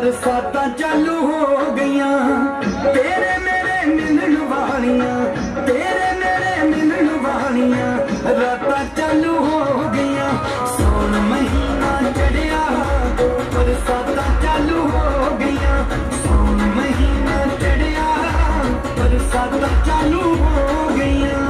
बरसातां चालू हो गईयां, तेरे मेरे मिलन वालियां, तेरे मेरे मिलन वालियां रातां चालू हो गईयां। सौन महीना चढ़िया बरसातां चालू हो गईयां, सौन महीना चढ़िया बरसातां चालू हो गईयां।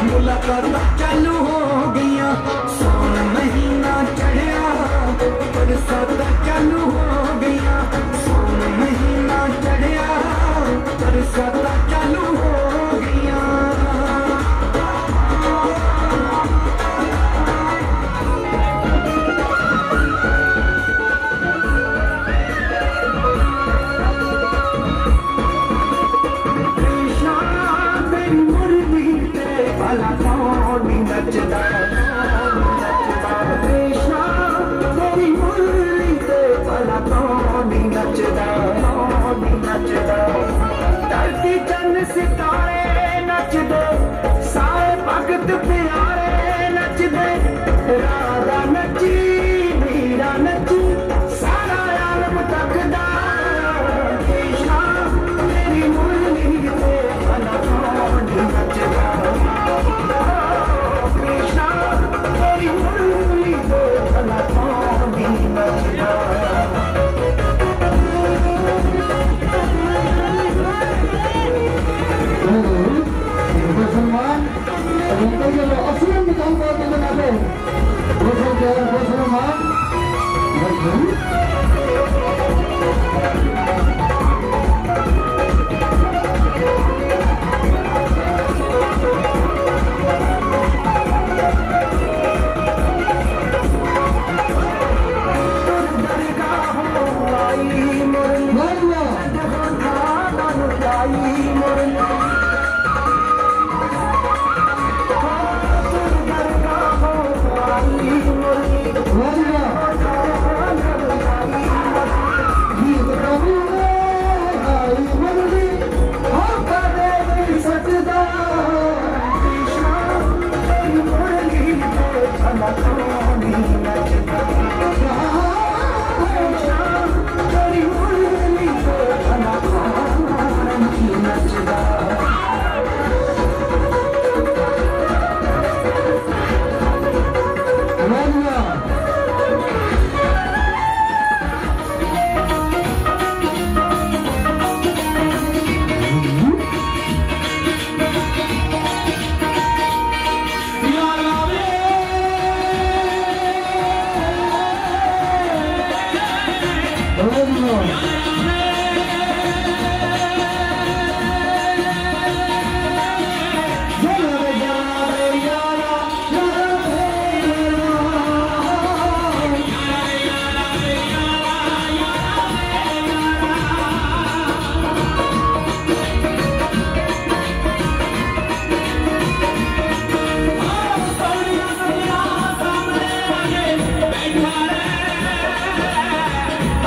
मुलाकातां चालू हो गईयां, सौन महीना चढ़िया बरसातां चालू हो गईयां, सौन महीना चढ़िया बरसातां चालू हो गईयां। धरती चंद सितारे नचदे, सारे भगत प्यारे नचदे, राधा नची मीरा नची सारा आलम तकदा। कृष्णा तेरी मुरली ते भला कौन नचदा, कृष्णा तेरी मुरली ते भला कौन नचदा। मुसलमान असलम निकाल पाते बनाते मुसलमान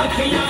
अखियां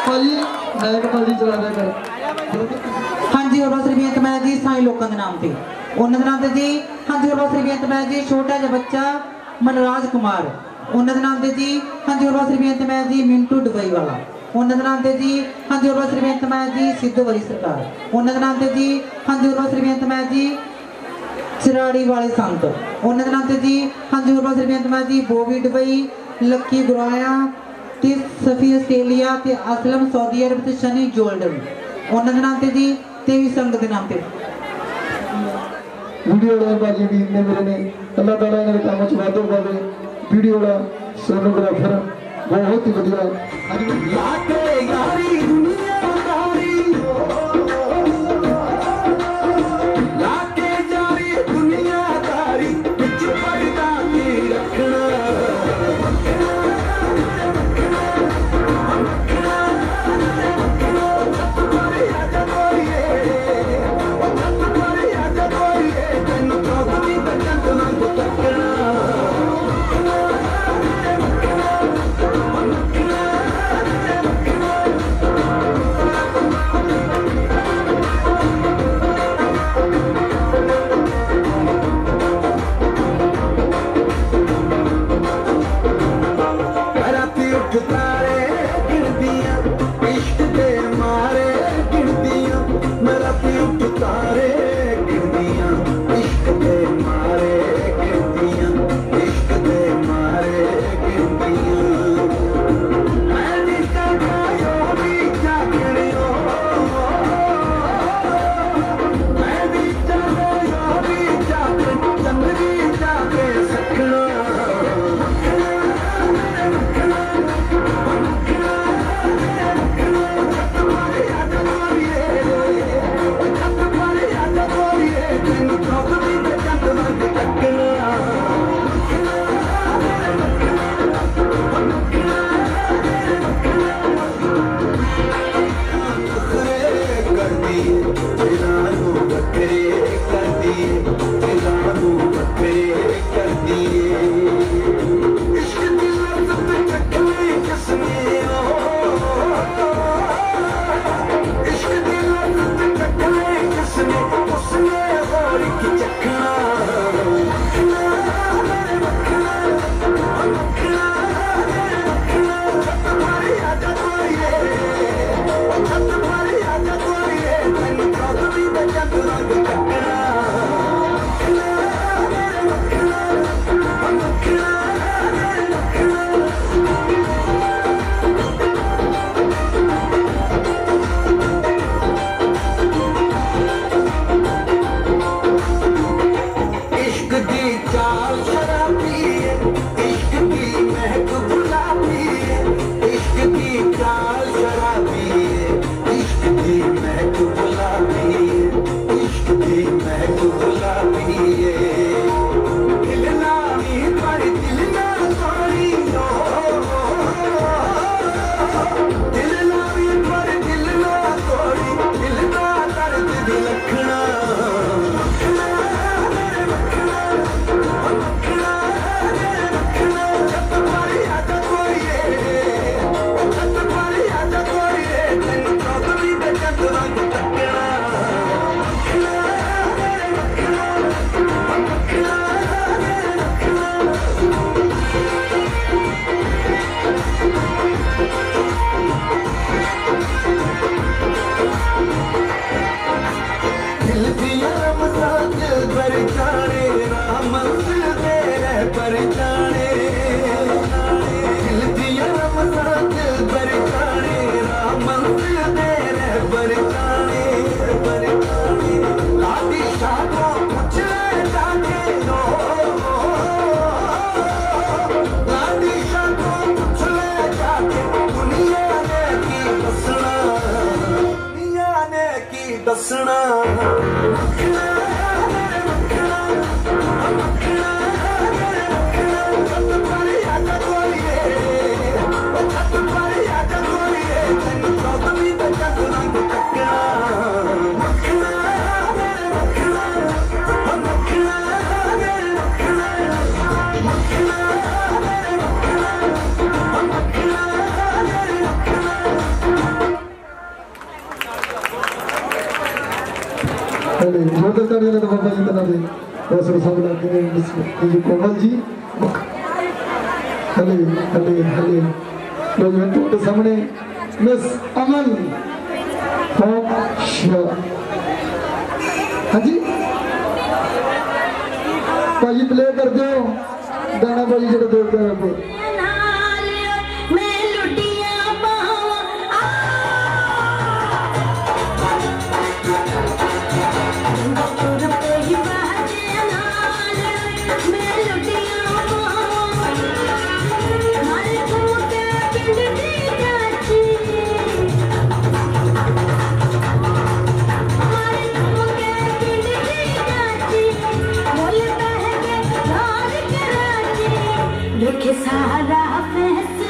भाजी नायक भाजी चला दिया कर। हाँ जी और बस रिबेंत मैं जी साई लोगों के नाम से उन्होंने नाम से जी। हाँ जी और बस रिबेंत मैं जी छोटा जा बच्चा मनराज कुमार उन्होंने नाम से जी। हाँ जी और बस रिबेंत मैं जी मिंटू दुबई वाला उन्होंने नाम से जी। हाँ जी और बस रिबेंत मैं जी सिद्धू वरी सरकार उन्होंने नाम से जी। हाँ जी और बस रिबेंत मैं जी चिराड़ी वाले संत उन्होंने नाम से जी। हाँ जी और बस रिबेंत मैं जी बॉबी दुबई लक्की गुराया ते सफी आस्ट्रेलिया ते असलम सऊदी अरब ते शनी जोल्डन उन्होंने नाम से जी ते भी संगत के नाम से वीडियो वाला भाजी भी इतने मेरे ने अल्लाह ताला इन्हें काम च वादो पावे। वीडियो वाला सोनोग्राफर बहुत ही बढ़िया। लाके यारी दुनियादारी लाके यारी दुनियादारी बिच पर्दा की रखना हले जोरदार तालियां लगा बाबा जी तना दे दूसरे सामने के जी कोमल जी हले हले हले लोग तो सामने मिस अमन हाँ जी भाजी प्ले कर दो गाना भाजी जो देखते हैं आपको सारा फैसला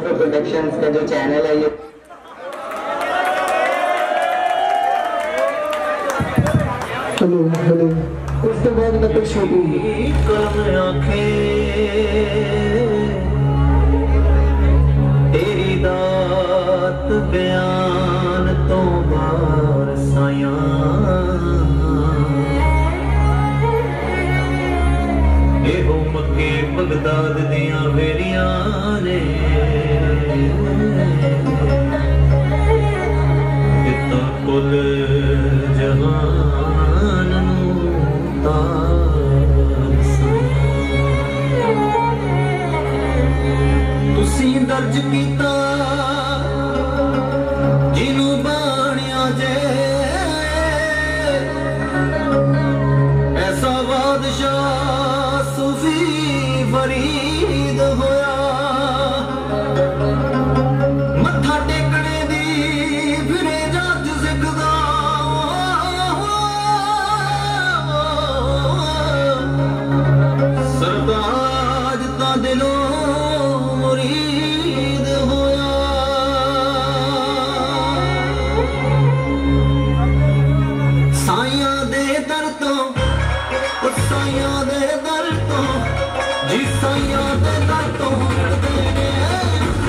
फोटो प्रोडक्शंस का जो चैनल है ये चलो चलो उस तो बाद नकल छोटू तेरी दात बयान तो बार साया एहो मक्के बगदाद दियां वेरियां ने दिता कुल जहान नू तार साया तुसी दर्ज कीता जिनू बाणिया जे ऐसा बादशाह सूफी फरीद होया मत्था टेकने दी फिरे जज सिखदा सरताज ता दिलों मुरीद होया साइयां दे दर तो साइयां दे दर तो जी साइयां दे दर तो मिलदे ने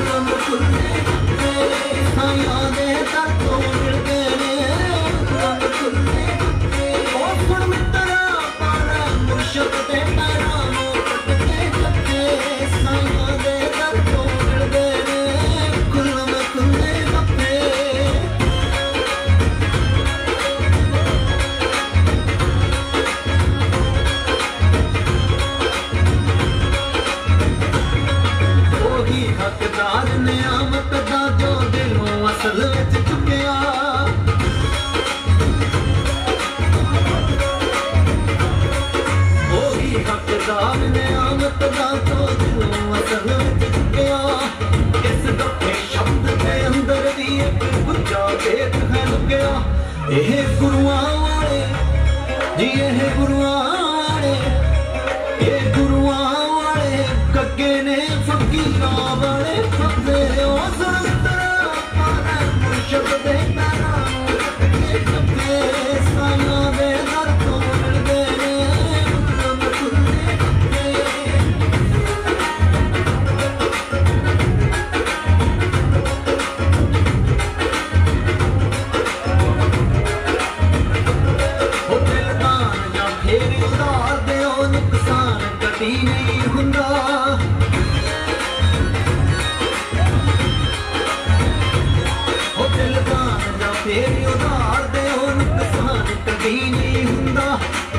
रंग खुले साइयां दे दर तो मिलदे ने रंग खुले ओ सुन मित्रा पारा मुर्शद दे पैरां साइयां दे दर तो मिलदे ने खुले मक्के ओही हकदार ने आमत दा जो दिलों असल विच चुकिया ओही हकदार ने आमत दा जो दिलों असल विच चुकिया इस दफे शब्द के अंदर भी एक गुज्जा भेद है लुकिया एह गुरुआं वाले जी एह गुरुआं वाले ये गुरुआं वाले कग्गे ने फकीरा वाले फते ओ सुरतरा पाना मुर्शद दे पैरां कट्टे कट्टे साइयां दे दर तो मिलदे ने रंग खुले ओ दिलदार या फेर उधार दे ओ नुकसान कदी नहीं हुंदा ओ दिलदार या फेर उधार दे ओ नुकसान कदी नहीं हुंदा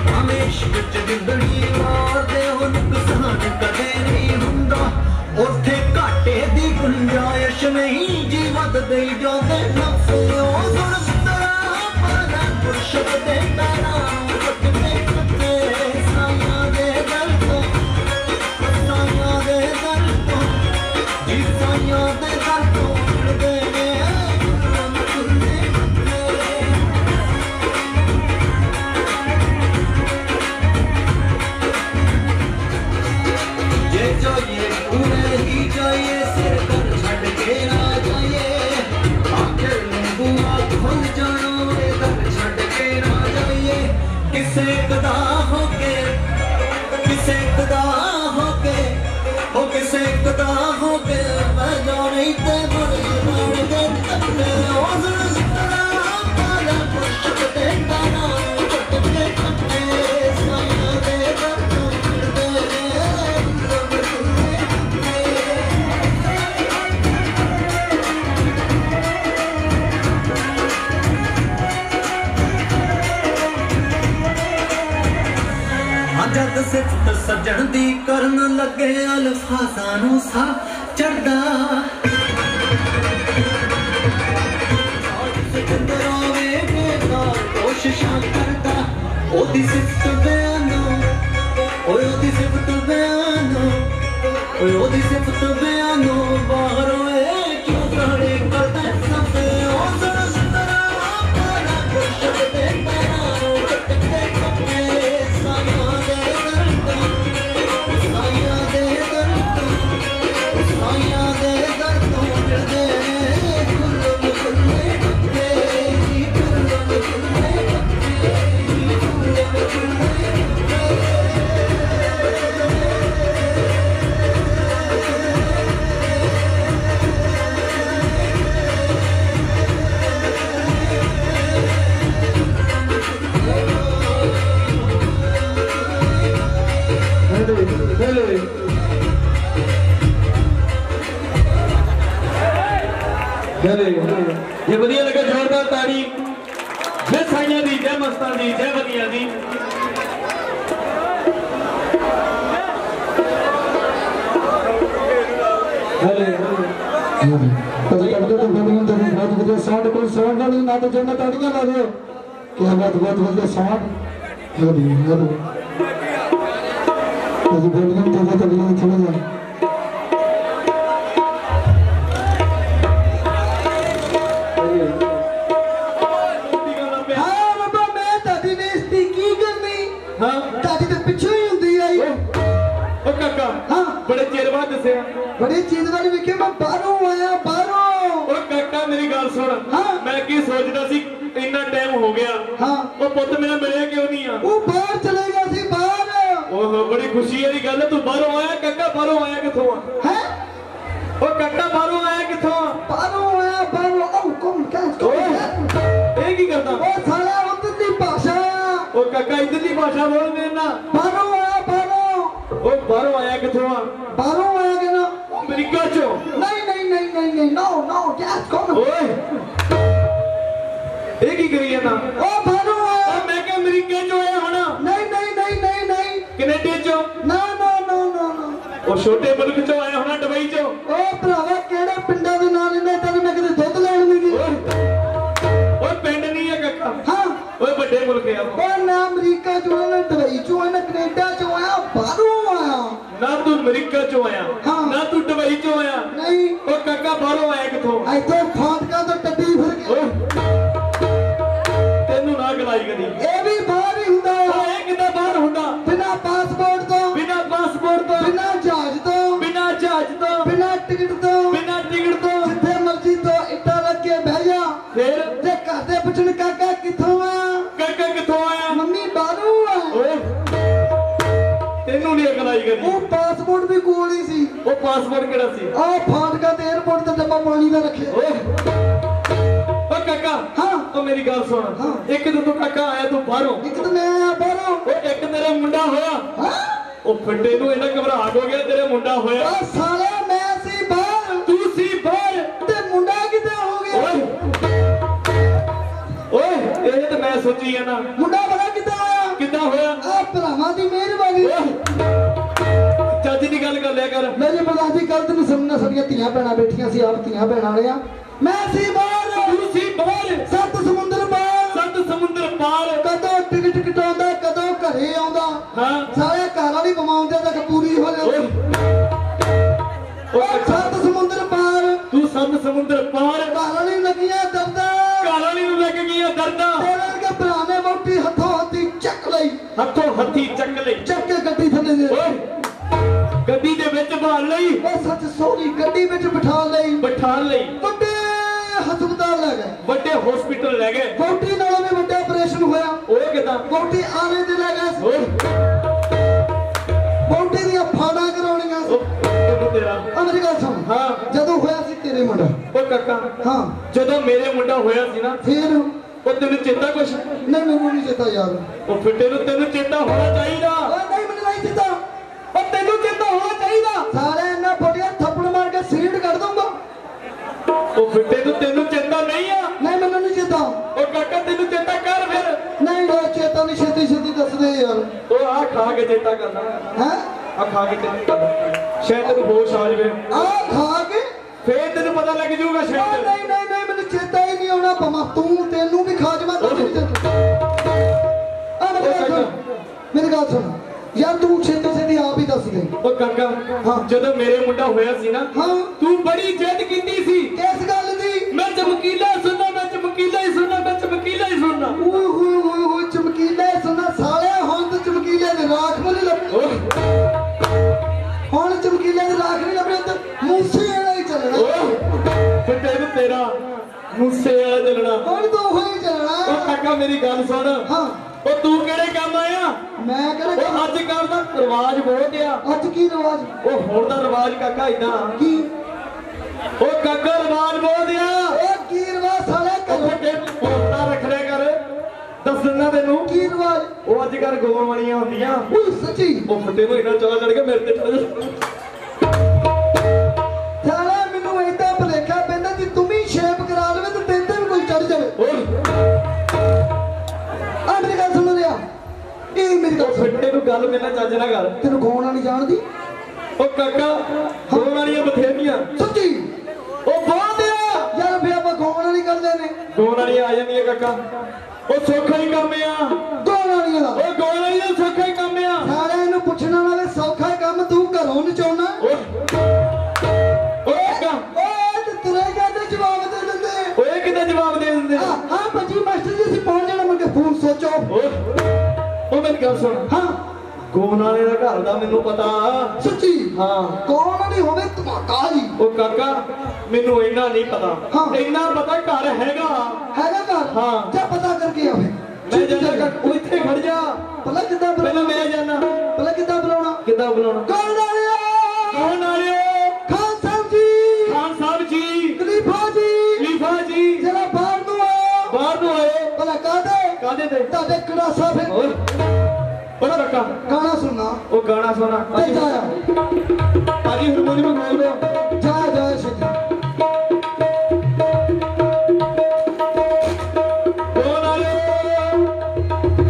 भावें इश्क च जिंदड़ी मार दे ओ नुकसान कदे नहीं हुंदा उत्थे घाटे दी गुंजाइश नहीं जी वध दे जांदे नफे ओ सुन मित्रा पाना मुर्शद दे पैरां कट्टे कट्टे साइयां दे दर तो साइयां दे दर तो जी साइयां दे दर तो मिलदे ने रंग खुले जे चाहिए पूरे ही चाहिए सिर कर छड़ के ना जाइए आखिर बुआ खुल जाना इधर छड़ के ना जाइए किसे कदा होके किसे कदा होके ओ किसे कदा होके मैं जाने ते बड़े बड़े दे तन्ने ओ ज़रा पाला मुश्क ते गाना कट्टे कट्टे साइयां दे दर तो मिलदे ने रंग खुले जद सिफत सजन दी करन लगे अल्फाज़ां नू सा चढ़दा सिकंदरावे बेकार कोशिशां करदा ओदी सिफत बयानो ओए ओदी सिफत बयानो ओए ओदी सिफत बयानो बाहर ओए क्यों खड़े करदा सब ओ ज़रा पाना मुर्शद दे पैरां कट्टे कट्टे साइयां दे दर तो साइयां दे दर तो साइयां दे दर तो ਜੇ ਵਧੀਆ ਲੱਗਾ ਜ਼ੋਰਦਾਰ ਤਾੜੀ ਜੈ ਸਾਈਆਂ ਦੀ ਜੈ ਮਸਤਾਂ ਦੀ ਜੈ ਵਧੀਆ ਦੀ कभी कभी तो बोलियों तो बहुत बढ़िया साउंड कोई साउंड वाली ना तो जोड़ना ताड़ियां ला दो क्या बात बहुत बढ़िया साउंड हेलो कभी बोलियों तो बहुत बढ़िया थोड़ा जा हाँ बाबा मैं ताड़ी ने स्टिकी करनी हाँ ताड़ी तो पीछे ही होती आई ओ काका हाँ बड़े चेर बाद दसिया बड़ी चीज वाली विखे मैं बाहरों आया बाहरों ओ काका मेरी गल सुन हाँ मैं की सोचदा सी इतना टाइम हो गया हाँ ओ पुੱਤ मेरा मिलिया क्यों नहीं आ वो बाहर चलेगा सी बाहर ओहो बड़ी खुशी वाली गल है तू बाहरों आया काका बाहरों आया किथों आ हैं ओ काका बाहरों आया किथों आ बाहरों आया बाहरों ओ कौन क्या ए की करदा ओ साला उधर की भाषा ओ काका इधर की भाषा बोल देना बाहरों आया बाहरों ओ बाहरों आया किथों आ बाहरों आया कि ना अमेरिका चो नहीं नहीं नहीं नहीं नहीं नो नो गैस कौन ओए ए की करी ना ओ बाहरों आया मैं क्या अमेरिका चो आया होना नहीं नहीं नहीं नहीं नहीं कनाडा चो ना नो नो नो नो ओ छोटे मुल्क चो आया होना दुबई चो ओ भरावा केड़े पिंडां दे नाम लेने तेरे मैं किते दुੱਧ ਲੈਣ ਨਹੀਂ ਗਈ ओए पिंड नहीं है काका हाँ ओए बड़े मुल्क है ओ ना अमेरिका चो ना दुबई चो ना कनाडा चो आया बाहरों आया ना तू अमेरिका चो आया हाँ। ना तू दुबई चो आया नहीं ओ काका बाहरों आया किथों ਇੱਥੇ ਫਾਟਕਾ ਤੋਂ ਟੱਡੀ ਫਿਰ ਕੇ तेनू ना गलाई कदी ਇਹ ਵੀ ਬਾਹਰ ਹੀ ਹੁੰਦਾ ओ ਹੈ ए किदा बाहर हुंदा ਬਿਨਾ ਪਾਸਪੋਰਟ ਤੋਂ बिना पासपोर्ट तो ਬਿਨਾ ਜਹਾਜ਼ ਤੋਂ बिना जहाज तो ਬਿਨਾ ਟਿਕਟ ਤੋਂ बिना टिकट तो ਜਿੱਥੇ ਮਰਜ਼ੀ ਤੋਂ ਇੱਟਾਂ ਲੱਗ ਕੇ ਬਹਿ ਜਾ फिर ਤੇ ਘਰ ਦੇ ਪੁੱਛਣ ਕਾਕਾ ਕਿੱਥੋਂ ਆ काका किथों आया ਮੰਮੀ ਬਾਹਰੋਂ ਆ ओए तेनू नहीं गलाई कदी ਉਹ ਪਾਸਪੋर्ट ਵੀ ਕੋਲ ਹੀ ਸੀ ओ पासपोर्ट केड़ा सी ਆ ਫਾਟਕਾ ਤੇ 에어ਪੋਰਟ ਤੇ ਡੱਬਾ ਪਾਣੀ ਦਾ ਰੱਖਿਆ ओए ओ काका हाँ ओ मेरी गल सुन हाँ। एक दिन तू काका आया तू बाहरों ਇੱਕ ਤਾਂ ਮੈਂ ਆਇਆ ਬਾਹਰੋਂ ओ एक तेरा मुंडा होया ਹਾਂ ओ फड्डे नू इना घबराहट हो गया तेरे मुंडा होया ਆ ਸਾਲਾ ਮੈਂ ਸੀ ਬਾਹਰ तू सी बाहर ਤੇ ਮੁੰਡਾ ਕਿੱਥੇ ਹੋ ਗਿਆ ओए ओए ये तो मैं सोची है ना ਮੁੰਡਾ ਬੜਾ ਕਿੱਥੇ ਆਇਆ किदा होया ਆ ਭਰਾਵਾਂ ਦੀ ਮਿਹਰਬਾਨੀ चाची दी गल कर लिया कर ਮੇਰੀ ਪ੍ਰਧਾਨ ਜੀ ਕੱਲ ਤੈਨੂੰ ਸੁਣਨਾ ਸਾਡੀਆਂ ਧੀਆਂ ਭੈਣਾਂ ਬੈਠੀਆਂ ਸੀ ਆਪ ਧੀਆਂ ਭੈਣਾਂ ਵਾਲਿਆਂ ਮੈਂ ਸੀ ਬਾਹਰ तू सी बाहर ਸੱਤ ਸਮੁੰਦਰ ਪਾਰ सत समुद्र पार ਕਦੋਂ ਟਿਕਟ ਕਟਾਉਂਦਾ ਕਦੋਂ ਘਰੇ ਆਉਂਦਾ हाँ ਸਾਰੇ ਘਰ ਵਾਲੀ ਬਮਾਉਂਦੇ ਤੱਕ ਪੂਰੀ ਹੋ ओए ਜਾਂਦੀ ਉਹ ਸੱਤ ਸਮੁੰਦਰ ਪਾਰ तू सत समुद्र पार ਘਰ ਵਾਲੀ ਲੱਗੀਆਂ ਦਰਦਾਂ कालाली नू लग गई दर्दा ਤੇਰੇ ਕੇ ਭਰਾ ਨੇ ਵੋਟੀ ਹੱਥੋਂ ਹੱਥੀ ਚੱਕ ਲਈ हथों हथी चक ले ਚੱਕ ਕੇ ਗੱਡੀ ਥੱਲੇ ਦੇ ओए गड्डी दे विच बाल लई ਉਹ ਸੱਚ ਸੋਰੀ ਗੱਡੀ ਵਿੱਚ ਬਿਠਾ ਲਈ बिठा लई ਵੱਡੇ ਹਸਪਤਾਲ ਲੈ ਗਏ बड़े हॉस्पिटल ले गए ਵੋਟੀ ਨਾਲੋਂ ਵੀ ਵੱਡਾ ਆਪਰੇਸ਼ਨ ਹੋਇਆ ओए किदा ਵੋਟੀ ਆਲੇ ਦੇ ਲੈ ਗਏ ओए ਵੋਟੀ ਦੀਆਂ ਫਾੜਾਂ ਕਰਾਉਣੀਆਂ ਸੀ ओ तेरा ਮੇਰੀ ਗੱਲ ਸੁਣ हाँ ਜਦੋਂ ਹੋਇਆ ਸੀ ਤੇਰੇ ਮੁੰਡਾ ओ काका ਹਾਂ ਜਦੋਂ ਮੇਰੇ ਮੁੰਡਾ ਹੋਇਆ ਸੀ ਨਾ ਫਿਰ ਉਹ ਤੈਨੂੰ ਚੇਤਾ ਕੁਛ ਨਹੀਂ ਮੈਨੂੰ ਨਹੀਂ ਚੇਤਾ ਯਾਰ ਉਹ ਫਿੱਟੇ ਨੂੰ ਤੈਨੂੰ ਚੇਤਾ ਹੋਣਾ ਚਾਹੀਦਾ ਓਏ ਨਹੀਂ ਮੈਨੂੰ ਨਹੀਂ ਚੇਤਾ ਉਹ ਤੈਨੂੰ ਚੇਤਾ ਹੋਣਾ ਚਾਹੀਦਾ ਸਾਰੇ ਇਹਨਾਂ ਫੋਟੀਆਂ ਥੱਪੜ ਮਾਰ ਕੇ ਸੀਟ ਕੱਢ ਦੂੰਗਾ ਉਹ ਫਿੱਟੇ ਨੂੰ ਤੈਨੂੰ ਚੇਤਾ ਨਹੀਂ ਆ ਨਹੀਂ ਮੈਨੂੰ ਨਹੀਂ ਚੇਤਾ ਉਹ ਕਾਕਾ ਤੈਨੂੰ ਚੇਤਾ ਕਰ ਫਿਰ ਨਹੀਂ ਉਹ ਚੇਤਾ ਨਹੀਂ ਛੇਤੀ ਛੇਤੀ ਦੱਸ ਦੇ ਯਾਰ ਉਹ ਆ ਖਾ ਕੇ ਚੇਤਾ ਕਰਨਾ ਹੈ ਆ ਖਾ ਕੇ ਚੇਤਾ ਕਰਨਾ ਸ਼ਾਇਦ ਤੈਨੂੰ ਹੋਸ਼ ਆ ਜਾਵੇ ਆ ਖਾ ਕੇ ਫੇਰ ਤੈਨੂੰ ਪਤਾ ਲੱਗ ਜਾਊਗਾ ਓ ਸ਼ਾਇਦ ਨਹੀਂ ਨਹੀਂ ਨਹੀਂ ਮੈਨੂੰ ਚੇਤਾ ਹੀ ਨਹੀਂ ਆਉਣਾ ਪਮਾ ਤੂੰ ਤੈਨੂੰ ਵੀ ਖਾ ਜਮਾ ਤੈਨੂੰ ਵੀ ਚੇਤਾ ਆ ਮੇਰੀ ਗੱਲ ਸੁਣ ਯਾਰ ਤੂੰ ਛੇਤੀ ਛੇਤੀ ਆਪ ਹੀ ਦੱਸ ਦੇ ਉਹ ਕਾਕਾ ਹਾਂ। ਜਦੋਂ ਮੇਰੇ ਮੁੰਡਾ ਹੋਇਆ ਸੀ ਨਾ ਹਾਂ ਤੂੰ ਬੜੀ ਜਿੱਦ ਕੀਤੀ ਸੀ ਕਿਸ ਗੱਲ ਦੀ ਮੈਂ ਚਮਕੀਲਾ ਸੁਣਨਾ ਮੈਂ ਚਮਕੀਲਾ ਹੀ ਸੁਣਨਾ ਮੈਂ ਚਮਕੀਲਾ ਹੀ ਸੁਣਨਾ ਓਏ ਹੋਏ ਹੋਏ ਹੋਏ ਚਮਕੀਲੇ ਸੁਣਾ ਸਾਲਿਆ ਹੁਣ ਤਾਂ ਚਮਕੀਲੇ ਦੇ ਰਾਖ ਬਣੇ ਲੱਭ ਹੁਣ ਚਮਕੀਲੇ ਦੇ ਰਾਖ ਨਹੀਂ ਲੱਭਣੇ ਤਾਂ ਮੂਸੇ ਵਾਲਾ ਹੀ ਚੱਲਣਾ ਫਿੱਟੇ ਨੂੰ ਤੇਰਾ ਮੂਸੇ ਵਾਲਾ ਚੱਲਣਾ ਹੁਣ ਤਾਂ ਉਹ ਹੀ ਉਹ ਚੱਲਣਾ ਕਾਕਾ ਮੇਰੀ ਗੱਲ ਸੁਣ ਹਾਂ ਉਹ ਤੂੰ ਕਿਹੜੇ ਕੰਮ ਆਇਆ ਮੈਂ ਕਹਿੰਦਾ ਉਹ ਅੱਜ ਕੱਲ ਦਾ ਰਿਵਾਜ ਬਹੁਤ ਆ ਅੱਜ ਕੀ ਰਿਵਾਜ ਉਹ ਹੁਣ ਦਾ ਰਿਵਾਜ ਕਾਕਾ ਇਦਾਂ ਕੀ ਉਹ ਕਾਕਾ ਰਿਵਾਜ ਬਹੁਤ ਆ ਉਹ ਕੀ ਰਿਵਾਜ ਸਾਲਿਆ ਉਹ ਕਰ ਫਿੱਟੇ ਪੋਸਟਾਂ ਰੱਖ ਲਿਆ ਕਰ ਦੱਸ ਦਿੰਦਾ ਤੈਨੂੰ ਕੀ ਰਿਵਾਜ ਉਹ ਅੱਜ ਕੱਲ ਗੋਵਾਂ ਵਾਲੀਆਂ ਹੁੰਦੀਆਂ ਓਏ ਸੱਚੀ ਉਹ ਫਿੱਟੇ ਨੂੰ ਇਹਨਾਂ ਚੌੜਾ ਚੜ ਕੇ ਮੇਰੇ ਤੇ ਚੜ੍ਹ ਸਾਲਾ ਮੈਨੂੰ ਏਦਾਂ ਭੁਲੇਖਾ ਪੈਂਦਾ ਕਿ ਤੂੰ ਵੀ 6 ਗੱਲ ਸੁਣ। ਫਿੱਟੇ ਨੂੰ ਗੱਲ ਮੇਰਾ ਚੱਜ ਨਾ ਕਰ। ਤੈਨੂੰ ਗਾਉਣਾ ਨਹੀਂ ਜਾਣਦੀ? ਉਹ ਕਾਕਾ ਗਾਉਣ ਵਾਲੀਆਂ ਬਥੇਰੀਆਂ ਸੱਚੀ? ਉਹ ਬਹੁਤ ਆ ਯਾਰ ਫੇ ਆਪਾਂ ਗਾਉਣਾ ਨਹੀਂ ਕਰਦੇ ਨੇ। ਗਾਉਣ ਵਾਲੀਆਂ ਆ ਜਾਂਦੀਆਂ ਕਾਕਾ। ਉਹ ਸੌਖਾ ਹੀ ਕੰਮ ਆ ਗਾਉਣ ਵਾਲੀਆਂ ਦਾ। ਉਹ ਗਾਉਣ ਵਾਲੀ ਦਾ ਸੌਖਾ ਹੀ ਕੰਮ ਆ। ਸਾਰਿਆਂ ਨੂੰ ਪੁੱਛਣਾ ਵਾਲੇ ਸੌਖਾ ਕੰਮ ਤੂੰ ਘਰੋਂ ਨਚਾਉਣਾ। ਉਹ ਕਾਕਾ ਓਏ ਤੇ ਤੁਰੇ ਜਾਂਦੇ ਜਵਾਬ ਦੇ ਦਿੰਦੇ। ਓਏ ਕਿੱਦਾਂ ਜਵਾਬ ਦੇ ਦਿੰਦੇ? ਹਾਂ ਭਾਜੀ ਮਾਸਟਰ ਜੀ ਅਸੀਂ ਪਹੁੰਚ ਜਾਣਾ। ਮੁੜ ਕੇ ਫੋਨ ਸੋਚੋ। ਉਹ ਮੇਰੀ ਗੱਲ ਸੁਣ। ਹਾਂ ਗਾਉਣ ਵਾਲੇ ਦਾ ਘਰ ਦਾ ਮੈਨੂੰ ਪਤਾ। ਸੱਚੀ? ਹਾਂ ਕੌਣ ਨਹੀਂ ਹੋਵੇ ਧਮਾਕਾ ਜੀ। ਉਹ ਕਾਕਾ ਮੈਨੂੰ ਇੰਨਾ ਨਹੀਂ ਪਤਾ। ਹਾਂ। ਇੰਨਾ ਪਤਾ ਘਰ ਹੈਗਾ ਘਰ? ਹਾਂ। ਜਾ ਪਤਾ ਕਰਕੇ ਆਵੇ। ਮੈਂ ਜਾਣਾ ਉਹ ਇੱਥੇ ਖੜ ਜਾ। ਪਹਿਲਾਂ ਕਿੱਦਾਂ ਪਹਿਲਾਂ ਬੁਲਾਉਣਾ? ਮੈਂ ਜਾਣਾ। ਪਹਿਲਾਂ ਕਿੱਦਾਂ ਬੁਲਾਉਣਾ? ਕਿੱਦਾਂ ਬੁਲਾਉਣਾ? ਕੌਣ ਵਾਲਿਓ? ਕੌਣ ਆਲਿਓ? ਖਾਨ ਸਾਹਿਬ ਜੀ। ਖਾਨ ਸਾਹਿਬ ਜੀ। ਖਲੀਫਾ ਜੀ। ਖਲੀਫਾ ਜੀ ਜਰਾ ਬਾਹਰ ਨੂੰ ਆਓ। ਬਾਹਰ ਨੂੰ ਆਏ। ਭਲਾ ਕਾਹਦੇ ਤੇ ਤੁਹਾਡੇ ਕੜਾ ਸਾਹਿਬ ਓਏ ਓਏ ਕਾਕਾ ਗਾਣਾ ਸੁਣਨਾ। ਉਹ ਗਾਣਾ ਸੁਣਾ। ਤੇ ਜਾਇਆ ਭਾਜੀ ਹਾਰਮੋਨੀਅਮ ਖੋਲ ਦਿਓ। ਜਾ ਛੇਤੀ। ਕੌਣ ਆਲਿਓ?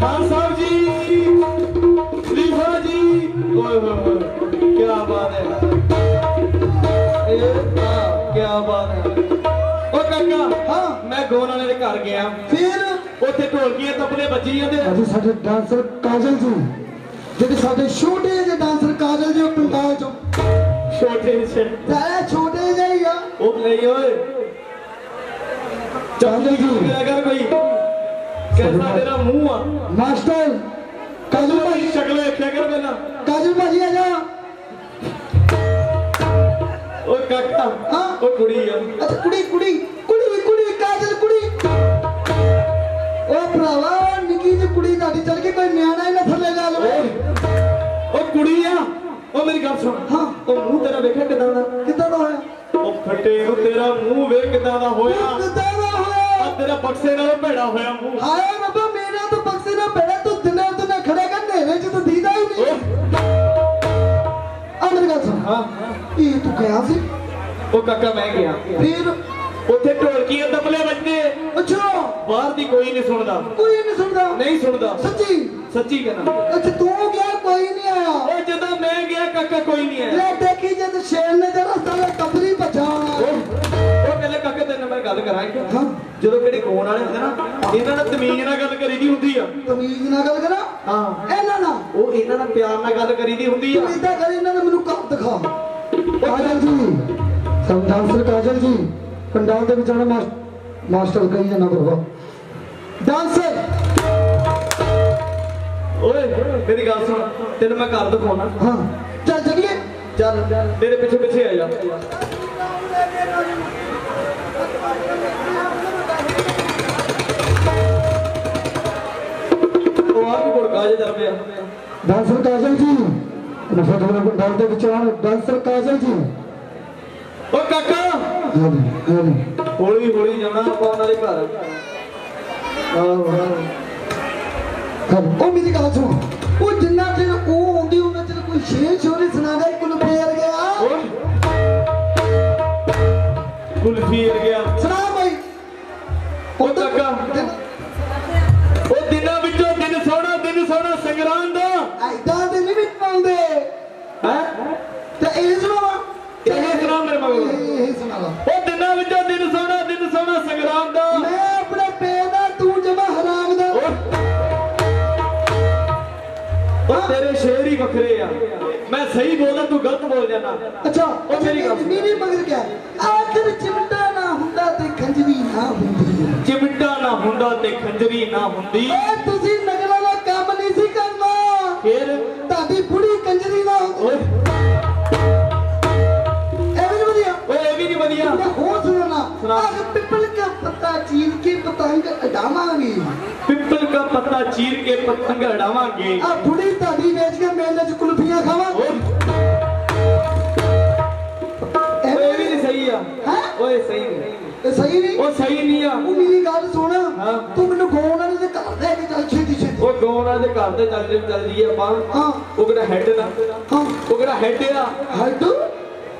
ਖਾਨ ਸਾਹਿਬ ਜੀ। ਖਲੀਫਾ ਜੀ। ਓਏ ਹੋਏ ਹੋਏ ਕੀ ਬਾਤ ਹੈ। ਕੀ ਬਾਤ ਹੈ। ਉਹ ਕਾਕਾ ਹਾਂ ਮੈਂ ਗਾਉਣ ਵਾਲੇ ਦੇ ਘਰ ਗਿਆ। ਫਿਰ ਉੱਥੇ ਢੋਲਕੀਆਂ ਤਬਲੇ ਵੱਜੀ ਜਾਂਦੇ। ਅੱਜ ਸਾਡੇ ਡਾਂਸਰ ਕਾਜਲ ਜੀ ਜਿਹੜੇ ਸਾਡੇ ਛੋਟੇ ਜਿਹੇ ਡਾਂਸਰ ਕਾਜਲ ਜੀ ਉਹ ਪਿੰਡਾਂ ਚੋਂ ਛੋਟੇ ਜਿਹੇ ਤਾਇਆ ਛੋਟੇ ਜਿਹੇ ਹੀ ਆ। ਉਹ ਨਹੀਂ ਓਏ ਕਾਜਲ ਜੀ ਅਗਰ ਕੋਈ ਕੈਸਾ ਤੇਰਾ ਮੂੰਹ ਆ ਮਾਸਟਰ ਕਾਜਲ ਭਾਈ। ਸ਼ਕਲ ਵੇਖਿਆ ਕਰ ਪਹਿਲਾਂ। ਕਾਜਲ ਭਾਜੀ ਆ ਜਾ। ਓਏ ਕਾਕਾ ਹਾਂ। ਉਹ ਕੁੜੀ ਆ। ਅੱਛਾ ਕੁੜੀ ਕੁੜੀ ਕੁੜੀ ਕੁੜੀ ਕਾਜਲ ਕੁੜੀ। ਉਹ ਭਰਾਵਾ ਨਿੱਕੀ ਜਿਹੀ ਕੁੜੀ ਤੁਹਾਡੀ ਚੱਲ ਕੇ ਕੋਈ ਨਿਆਣਾ ਹੀ ਨਾ ਥੱਲੇ ਜਾ ਲਵੇ। ਉਹ ਕੁੜੀ ਆ। ਉਹ ਮੇਰੀ ਗੱਲ ਸੁਣ। ਹਾਂ। ਉਹ ਮੂੰਹ ਤੇਰਾ ਵੇਖਿਆ ਕਿਦਾਂ ਦਾ? ਕਿੱਦਾਂ ਦਾ ਹੋਇਆ? ਉਹ ਫੱਟੇ ਨੂੰ ਤੇਰਾ ਮੂੰਹ ਵੇਖ ਕਿਦਾਂ ਦਾ ਹੋਇਆ। ਕਿੱਦਾਂ ਦਾ ਹੋਇਆ? ਆ ਤੇਰਾ ਬਕਸੇ ਨਾਲੋਂ ਭੈੜਾ ਹੋਇਆ ਮੂੰਹ। ਹਾਏ ਰੱਬਾ ਮੇਰਾ ਤਾਂ ਬਕਸੇ ਨਾਲ ਬੈਠਾ ਤੂੰ ਦਿਨੇ ਦਿਨੇ ਖੜਾ ਕਰ ਨੇਰੇ ਚ ਤਾਂ ਦੀਦਾ ਹੀ ਨਹੀਂ। ਆ ਮੇਰੀ ਗੱਲ ਸੁਣ। ਹਾਂ ਇਹ ਤੂੰ ਗਿਆ ਸੀ? ਉਹ ਕਾਕਾ ਮੈਂ ਗਿਆ। ਫਿਰ ਉੱਥੇ ਢੋਲਕੀਆਂ ਤਬਲੇ ਵੱਜਦੇ। ਅੱਛਾ ਬਾਹਰ ਦੀ ਕੋਈ ਨਹੀਂ ਸੁਣਦਾ। ਕੋਈ ਨਹੀਂ ਸੁਣਦਾ? ਨਹੀਂ ਸੁਣਦਾ। ਸੱਚੀ? ਸੱਚੀ ਕਹਿਣਾ। ਅੱਛਾ ਤੂੰ ਗਿਆ ਕੋਈ ਨਹੀਂ ਆਇਆ? ਉਹ ਜਦੋਂ ਮੈਂ ਗਿਆ ਕਾਕਾ ਕੋਈ ਨਹੀਂ ਆਇਆ। ਲੈ ਦੇਖੀ ਜਦ ਸ਼ੇਰ ਨੇ ਜਰਾ ਸਾਲਾ ਕਬਰੀ ਬਚਾਉਣਾ। ਉਹ ਕਹਿੰਦੇ ਕਾਕੇ ਤੇਰੇ ਨਾਲ ਮੈਂ ਗੱਲ ਕਰਾਂ ਇੱਕ। ਹਾਂ। ਜਦੋਂ ਕਿਹੜੇ ਗਾਉਣ ਵਾਲੇ ਹੁੰਦੇ ਨਾ ਇਹਨਾਂ ਨਾਲ ਤਮੀਜ਼ ਨਾਲ ਗੱਲ ਕਰੀਦੀ ਹੁੰਦੀ ਆ। ਤਮੀਜ਼ ਨਾਲ ਗੱਲ ਕਰਾਂ? ਹਾਂ ਇਹਨਾਂ ਨਾਲ ਉਹ ਇਹਨਾਂ ਨਾਲ ਪਿਆਰ ਨਾਲ ਗੱਲ ਕਰੀਦੀ ਹੁੰਦੀ ਆ। ਤੂੰ ਇਦਾਂ ਕਰ ਇਹਨਾਂ ਨੇ ਮੈਨੂੰ ਕੰਮ ਦਿਖਾ। ਕਾਜਲ ਜੀ ਡਾਂਸਰ ਕਾਜਲ ਜੀ ਪੰਡਾਲ ਦੇ ਵਿੱਚ ਆਣਾ ਮਾਸਟਰ ਕਹੀ ਜਾਣਾ ਬਾਬਾ ਡਾਂਸਰ। ਓਏ ਮੇਰੀ ਗੱਲ ਸੁਣ ਤੈਨੂੰ ਮੈਂ ਕਰ ਦਿਖਾਉਣਾ। ਹਾਂ ਚੱਲ ਚੱਲੀਏ। ਚੱਲ ਮੇਰੇ ਪਿੱਛੇ ਪਿੱਛੇ ਆ ਜਾ। ਉਹ ਆ ਕੀ ਗੁੜਕਾ ਜਿਹਾ ਚੱਲ ਪਿਆ। ਡਾਂਸਰ ਕਾਜਲ ਜੀ ਨਫਰਤ ਵਾਲੇ ਪੰਡਾਲ ਦੇ ਵਿੱਚ ਆਣਾ ਡਾਂਸਰ ਕਾਜਲ ਜੀ। ਓ ਕਾਕਾ ਹੌਲੀ ਹੌਲੀ ਜਾਣਾ ਆਪਾਂ ਉਹਨਾਂ ਦੇ ਘਰ। ਉਹ ਮੇਰੀ ਗੱਲ ਸੁਣ। ਉਹ ਜਿੰਨਾ ਚਿਰ ਉਹ ਆਉਂਦੀ ਉਹਨਾਂ ਚਿਰ ਕੋਈ ਸ਼ੇਰ ਸ਼ੋਰੀ ਸੁਣਾਦਾ ਕੁਲ ਫੇਰ ਗਿਆ। ਕੁਲਫੀ ਏਰ ਗਿਆ। ਸੁਣਾ ਭਾਈ। ਉਹ ਕਾਕਾ ਉਹ ਦਿਨਾਂ ਵਿੱਚੋਂ ਦਿਨ ਸੋਹਣਾ ਸੰਗਰਾਮ ਦਾ। ਐਦਾਂ ਦੇ ਨਹੀਂ ਵਿੱਚ ਪਾਉਂਦੇ ਹੈ ਤੇ ਇਹ ਸੁਣਾਵਾ। ਇਹ ਸੁਣਾ ਮੇਰੇ ਮਗਰ। ਇਹ ਸੁਣਾ ਲਾ। ਉਹ ਦਿਨਾਂ ਵਿੱਚੋਂ ਦਿਨ ਸੋਹਣਾ ਸੰਗਰਾਮ ਦਾ। ਮੈਂ ਆਪਣੇ ਪੇ ਦਾ ਤੂੰ ਜਮਾ ਹਰਾਮ ਦਾ। ਉਹ ਤੇਰੇ ਸ਼ੇਰ ਹੀ ਵੱਖਰੇ ਆ। ਮੈਂ ਸਹੀ ਬੋਲਦਾ ਤੂੰ ਗਲਤ ਬੋਲ ਜਾਂਦਾ। ਅੱਛਾ ਉਹ ਮੇਰੀ ਗੱਲ ਸੁਣ। ਮੇਰੀ ਮਗਰ ਕਿਆ ਆਖਰ ਚਿਮਟਾ ਨਾ ਹੁੰਦਾ ਤੇ ਖੰਜਰੀ ਨਾ ਹੁੰਦੀ। ਚਿਮਟਾ ਨਾ ਹੁੰਦਾ ਤੇ ਖੰਜਰੀ ਨਾ ਹੁੰਦੀ। ਓਏ ਤੁਸੀਂ ਨਗਲਾਂ ਦਾ ਕੰਮ ਨਹੀਂ ਸੀ ਕਰਨਾ। ਫੇਰ ਤੁਹਾਡੀ ਬੁੜੀ ਕੰਜਰੀ ਨਾ ਹੁੰਦੀ। ਓਏ ਇਹ ਵੀ ਵਧੀਆ। ਓਏ ਇਹ ਵੀ ਨਹੀਂ ਵਧੀਆ। मैं हो सुना सुना। आग पिपल का पत्ता चीर के पतंग उड़ावांगे। पिपल का पत्ता चीर के पतंग उड़ावांगे। आ बुढ़ी ताड़ी बेच के मेले च कुल्फियां खावांगे। ओए भी नहीं सही है। हैं? ओए सही नहीं। ये सही नहीं। ओ सही नहीं आ। ਉਹ ਮੇਰੀ ਗੱਲ ਸੁਣ। ਹਾਂ। ਤੂੰ ਮੈਨੂੰ ਗਾਉਣ ਵਾਲੇ ਦੇ ਘਰ ਲੈ ਕੇ ਚੱਲ ਛੇਤੀ ਛੇਤੀ। ਉਹ ਗਾਉਣਾ ਦੇ ਘਰ ਤੇ ਚੱਲ ਜੀਏ ਆਪਾਂ। ਹਾਂ। ਉਹ ਕਿਹੜਾ ਹੈਡ ਨਾ। ਹਾਂ ਉਹ ਕਿਹੜਾ ਹੈਡ ਆ। ਹੱਡ।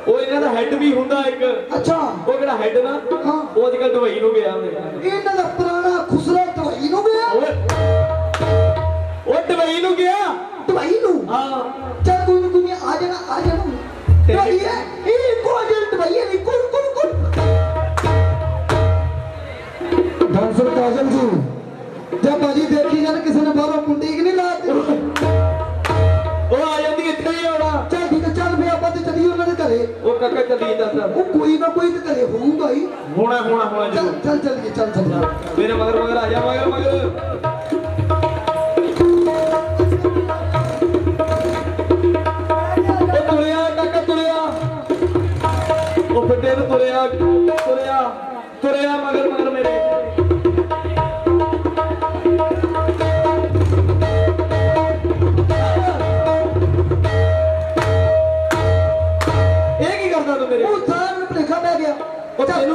ਉਹ ਇਹਨਾਂ ਦਾ ਹੈਡ ਵੀ ਹੁੰਦਾ ਇੱਕ। ਅੱਛਾ ਉਹ ਕਿਹੜਾ ਹੈਡ ਨਾ। ਹਾਂ। ਉਹ ਅੱਜਕੱਲ ਦੁਬਈ ਨੂੰ ਗਿਆ ਉਹਨੇ। ਇਹਨਾਂ ਦਾ ਪੁਰਾਣਾ ਖੁਸਰਾ ਢਵਾਈ ਨੂੰ ਗਿਆ। ਓਏ ਉਹ ਦੁਬਈ ਨੂੰ ਗਿਆ। हाँ चल कोई आ जाना दवाई है ये कौन दवाई है कौन डांसर काजल जी जब बाजी देखी जाने किसी ने बाहरों कुंडीक नहीं लाती वो आ जाती इतने ही होना चल ठीक है चल मैं आपा ते चली उन्होंने करे वो काका चली दस वो कोई ना कोई तो करे होऊंगा ही होना चल जरूर चलिए चल मेरे मगर आ जा मगर तुरिया काका तुरिया वो फटे तुरिया मगर मेरे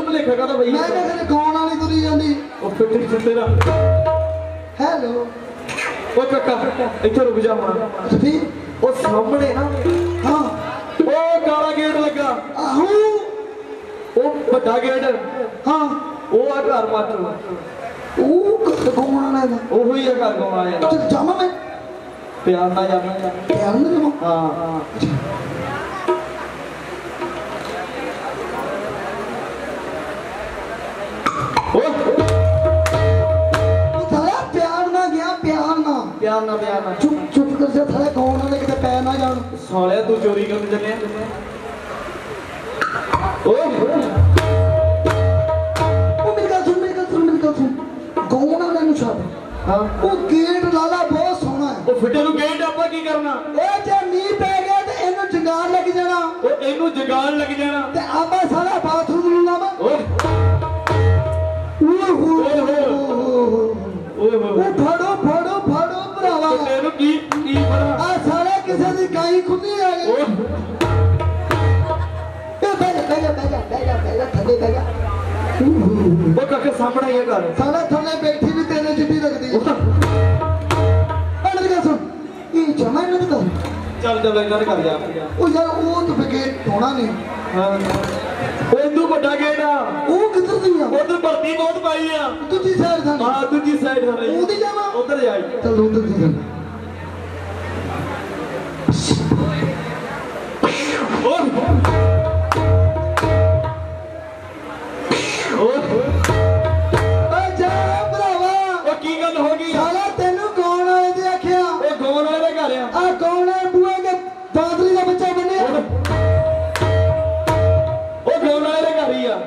भुलेखा का भाई मैं गाउन वाली तुरी जाती तेरा हेलो ओ काका इथे रुक जा हुण ठीक ओ सामने ना हाँ ओ काला गेट लगा आहो ओ बड़ा गेट हाँ ओ आ घर मास्टर ओ गाउन वाला है ओ ही है घर गाउन आया चल जामा मैं प्यार ना जाना प्यार ना जामा हां प्यार ना चुप कर जा थारे गाउन वाले किते पैर ना जान साले तू चोरी करने चले ओ मेरी गल सुन गाउन वाले नु छाड़ हां ओ गेट लाला बहुत सोहना है ओ फिटे नु गेट आपा की करना ए जे नी पै गया ते एनु जंगार लग जाना ओ एनु जगान लग जाना ते आपा सारा बाथरूम नु लावा ओ फड़ो भरावा तेनु की बड़ा आ सारा किसे दी गाई खुदी आ गई ओ बैजा थले बैजा ओ काके सामने ये कर सारा थले बैठी भी तेरे जिड्डी लगदी है अरे का सुन ये जमा नहीं कर चल इधर कर जा ओ यार वो तो गेट होना नहीं हां ओ तू बड़ा गेट आ वो किधर दी है उधर भर्ती बहुत पाई आ दूसरी साइड था हां दूसरी साइड था रही उधर जावा उधर जाई चल उधर दी ओ जा भरावा ओ की गल हो गई साला तेनू कौन आए दे आखिया ओ गौन वाले घर आ कौन है बुआ के दादरी का बच्चा बनिया ओ गौन वाले घर ही आ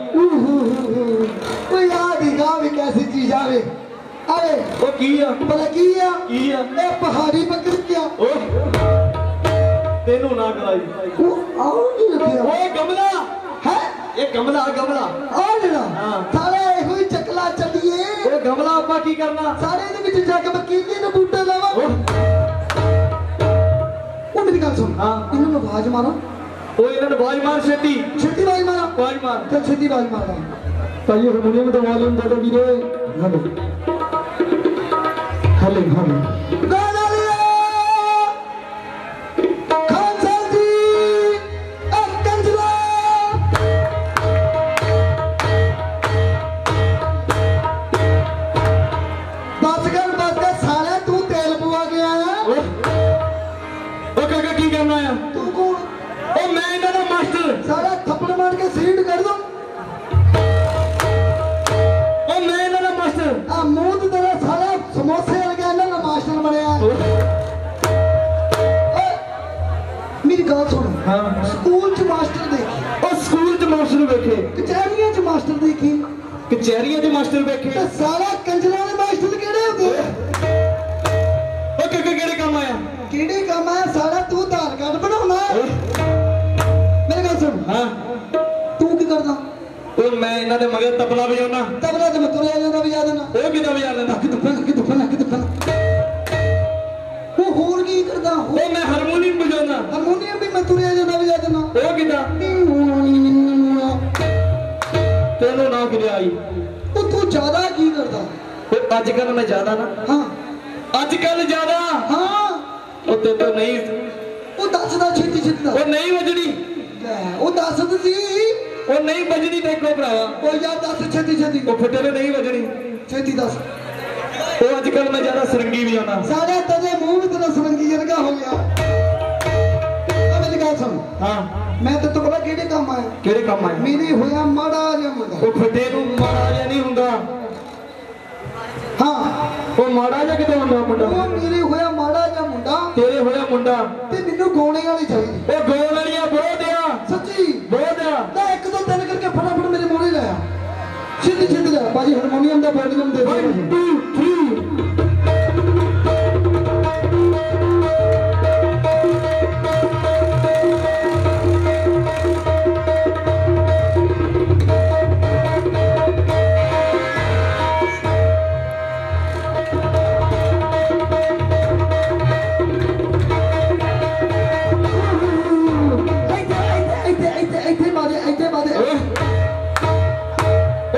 ओ याद ही गा भी कैसी चीज आवे अरे ओ की आ भला की आ ए पहाड़ी बकरी क्या ओ तेनू ना गलाई वो आओ नहीं रखिया ओ गमला है ये गमला आ जरा हाँ। सारे ਇਹੋ ਹੀ ਚੱਕਲਾ ਚੱਲੀਏ ओ गमला आपा की करना ਸਾਰੇ ਦੇ ਵਿੱਚ ਜਾ ਕੇ ਬਕੀਲੀ ਨੂੰ ਬੂਟੇ ਲਾਵਾ ओ ਉਹ ਮੇਰੀ ਗੱਲ ਸੁਣ हाँ। ਇਹਨਾਂ ਨੂੰ ਆਵਾਜ਼ ਮਾਰੋ ओ इन्होंने बाज मार छेती ਛੇਤੀ ਆਵਾਜ਼ ਮਾਰੋ बाज मार ਚੱਲ ਛੇਤੀ ਆਵਾਜ਼ ਮਾਰਦਾ ਤਾਈਏ ਹਾਰਮੋਨੀਅਮ ਦਾ ਵਾਲੀਅਮ ਦੇ ਦੋ ਵੀਰੇ ਹਲੇ ਗਾਣਾ ਲਿਆ ਖਾਨ ਸਾਹਿਬ ਜੀ ਕੰਜਲਾ ਬਸ ਕਰ ਸਾਲਿਆ ਤੂੰ ਤੇਲ ਪਵਾ ਕੇ ਆਇਆ ओ काका की करना है ਤੂੰ ਕੌਣ ओ मैं इन्होंने मास्टर सारा थप्पड़ मार के सीट कर दो ओ मैं इन्होंने मास्टर आ मुंह ते तेरा सारा समोसे लगे ना मास्टर बनया मेरी गल सुन हाँ। स्कूल च मास्टर देखी ओ स्कूल च मास्टर बैठे कचहरियां च मास्टर देखी कचहरियां च मास्टर बैठे ते सारा कंजरा दे मास्टर केड़े होंदे ओ काका केड़े काम आया केड़े काम है सारा तू आधार कार्ड बनाउना मेरी गल सुन हां तू की करदा ओ मैं इन्होंने मगर तबला बजाना तबला ते मैं तुरया जांदा बजा देना ओ किदा बजा देना किते वो होर की करदा ओ मैं हारमोनियम बजाना हारमोनियम भी मैं तुरया जांदा बजा देना ओ किदा तेनू ना किदे आई ਉਹ ਤੂੰ ਜ਼ਿਆਦਾ ਕੀ ਕਰਦਾ ओ आजकल मैं ज्यादा ना ਹਾਂ आजकल ज्यादा ਹਾਂ ओ ते तो नहीं ਉਹ ਦੱਸਦਾ ਛੇਤੀ ਛੇਤੀ ਦਾ ओ नहीं बजनी ਉਹ ਦੱਸਦ ਸੀ ओ नहीं बजनी देखो भरावा ਉਹ ਯਾਰ ਦੱਸ ਛੇਤੀ ਛੇਤੀ ओ फटे ने नहीं बजनी ਛੇਤੀ ਦੱਸ ओ आजकल मैं ज्यादा सरंगी भी आना ਸਾਰਾ ਤੇਰੇ ਮੂੰਹ ਵਿੱਚ ਤੇਰਾ ਸਰੰਗੀ ਵਰਗਾ ਹੋ ਗਿਆ गल सुन हाँ मैं तो पता किहड़े काम आया किहड़े काम आए मेरे होया माड़ा जिहा मुंडा ਉਹ ਫੱਟੇ ਨੂੰ ਮਾੜਾ ਜਿਹਾ ਨਹੀਂ ਹੁੰਦਾ हाँ ਉਹ ਮਾੜਾ ਜਿਹਾ ਕਿਦੋਂ ਹੁੰਦਾ ਮੁੰਡਾ वो मेरे होया माड़ा जिहा मुंडा ਤੇਰੇ ਹੋਇਆ ਮੁੰਡਾ ते मैनू गाने वाली चाहिए ਉਹ ਗੋਲ ਵਾਲੀਆਂ ਬਹੁਤ ਆ सच्ची ਬਹੁਤ ਆ ना एक दो दिन करके फटाफट मेरे मोड़े लाया छिद छिद ला बाजी हारमोनियम दा वॉल्यूम दे 1 2 3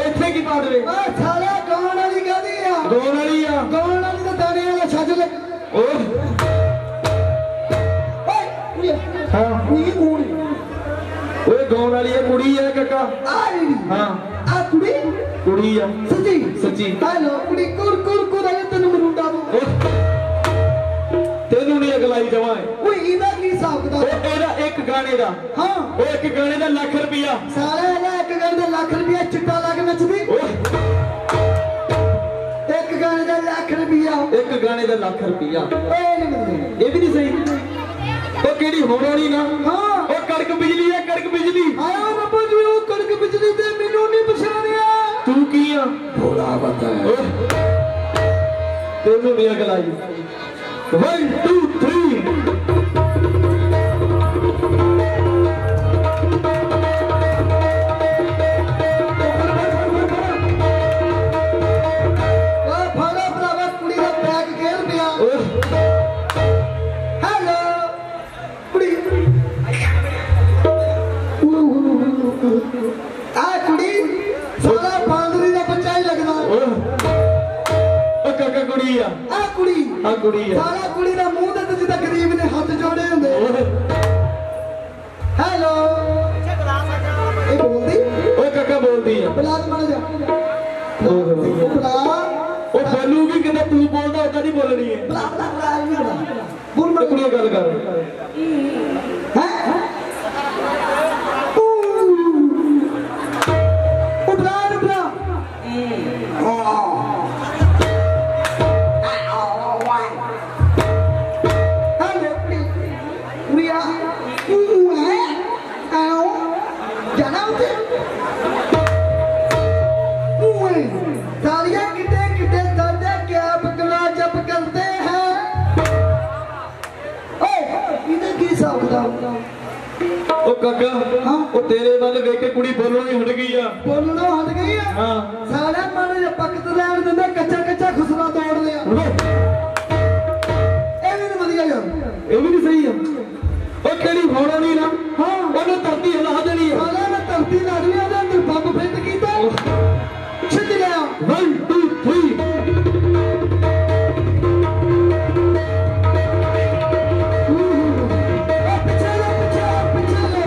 ਇੱਥੇ ਕੀ ਪਾ ਦੇਵੇ साला गाने वाली कहदी है ਗੋਲ ਵਾਲੀ ਆ गाने वाली तो दाने वाला छज ले ਓਏ ਹਾਂ नी कौन ਓਏ ਗਾਉਣ ਵਾਲੀ ਆ ਕੁੜੀ ਆ ਕਾਕਾ आई ਹਾਂ आ कुड़ी ਕੁੜੀ ਆ सच्ची ਸੱਚੀ हेलो कुड़ी कुर कुर कुर आए तेन मरुंडा दो ਓਏ ਤੈਨੂੰ ਨਹੀਂ ਅਗਲਾਈ ਜਵਾਂ ओए इदा की हिसाब किताब ਇਹਦਾ ਇੱਕ ਗਾਣੇ ਦਾ हां ਉਹ ਇੱਕ ਗਾਣੇ ਦਾ ਲੱਖ ਰੁਪਿਆ साला ना एक गाने दा लाख रुपया चिट्टा लग नचदी ਓਏ एक गाने दा लाख रुपया ਇੱਕ ਗਾਣੇ ਦਾ ਲੱਖ ਰੁਪਿਆ ओए नहीं मिलदे ਇਹ ਵੀ ਨਹੀਂ ਸਹੀ ਉਹ ਕਿਹੜੀ ਹੋਣੀ ਨਾ हां ਉਹ ਕੜਕ ਬਿਜਲੀ ਆ ਕੜਕ ਬਿਜਲੀ आया बाबा जी ओ कड़क बिजली दे मैनू नहीं पछाणिया ਤੂੰ ਕੀ ਆ भोला बता ਓਏ ਤੈਨੂੰ ਨਹੀਂ ਅਗਲਾਈ 1 2 3 ओ फड़ा भरावा कुड़ी दा बैग घेर पिया ਓਏ हेलो कुड़ी आ कुड़ी साला बांदरी दा बच्चा ही लगदा ਓਏ ਉਹ ਕਾਕਾ ਕੁੜੀ ਆ आ कुड़ी ਆ ਕੁੜੀ ਆ साला कुड़ी दा मुंह ते जिद्दां गरीब ने हथ जोड़े हुंदे ਓਏ हेलो ए बोलदी ਓਏ ਕਾਕਾ ਬੋਲਦੀ ਆ बुला के मार जा ਓਏ बुला ਉਹ ਬੋਲੂਗੀ ਕਿੰਨਾ ਤੂੰ ਬੋਲਦਾ ਉਦਾਂ ਨਹੀਂ ਬੋਲਣੀ ਹੈ बुला बुला बुला ये बुला बोल ਤੇ मर ਕੁੜੀਆਂ ਗੱਲ ਕਰ हैं बुला बुला हेलो we are आओ जाना उसे तालियां कितने कितने दर्द क्या बकला जब करते हैं ओए इधर की हिसाब किताब ਉਹ ਕਾਕਾ ਹਾਂ। ਉਹ ਤੇਰੇ ਵੱਲ ਵੇਖ ਕੇ ਕੁੜੀ ਬੋਲਣੋਂ ਹੀ ਹਟ ਗਈ ਆ बोलना हट गई है ਹਾਂ सारा मन जब पकत लैन दिंदा कच्चा कच्चा खुसरा तोड़ लिया ए भी नहीं वधिया यार ਇਹ ਵੀ ਨਹੀਂ ਸਹੀ ਆ ਉਹ ਕਿਹੜੀ ਹੋਣਾ ਨਹੀਂ ਨਾ हां ਉਹਨੇ ਧਰਤੀ ਹਿਲਾ ਦੇਣੀ ਆ साला ने धरती लाडवी दे अंदर बम फिट कीता छिद लिया 1 2 3 पीछे लो पीछे लो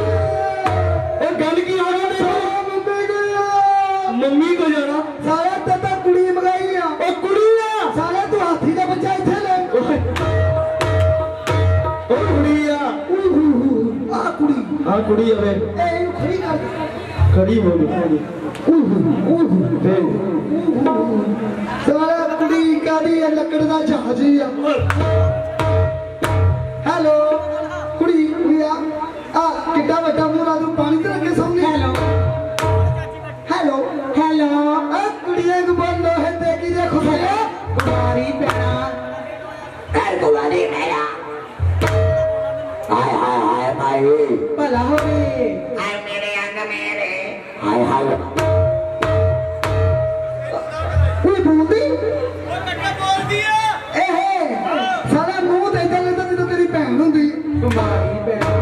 ਉਹ ਗੱਲ ਕੀ ਹੋ ਰਹੀ ਮੰਮੀ ਕੋ ਜਾਣਾ साला तता कुड़ी मंगाई आ ਉਹ ਕੁੜੀ ਆ साला तू हाथी का बच्चा इथे ले ਓਏ ਉਹ ਕੁੜੀ ਆ आ कुड़ी ਹਾਂ ਕੁੜੀ ਆਵੇ ए इनु खड़ी कर ਖੜੀ ਹੋ ਗਈ ਤੇ साला कुड़ी कादी है लकड़ दा जहाज ही आ हेलो कुड़ी कुड़िया आ किड्डा बड़ा मुंह तू पानी ते रखे सामने हेलो हेलो हेलो आ कुड़िया को बोलो है देखी जे खुश है ਕੁਮਾਰੀ ਪੈਣਾ कर कुवारी मेरा हाय हाय हाय भाई ਭਲਾ ਹੋਵੇ हाय मेरे अंग मेरे हाय हाय कोई बोलती ए हे सारा मुंह ते इधर लगदा जिद्दां तेरी भैन हुंदी ਕੁਮਾਰੀ ਪੈਣਾ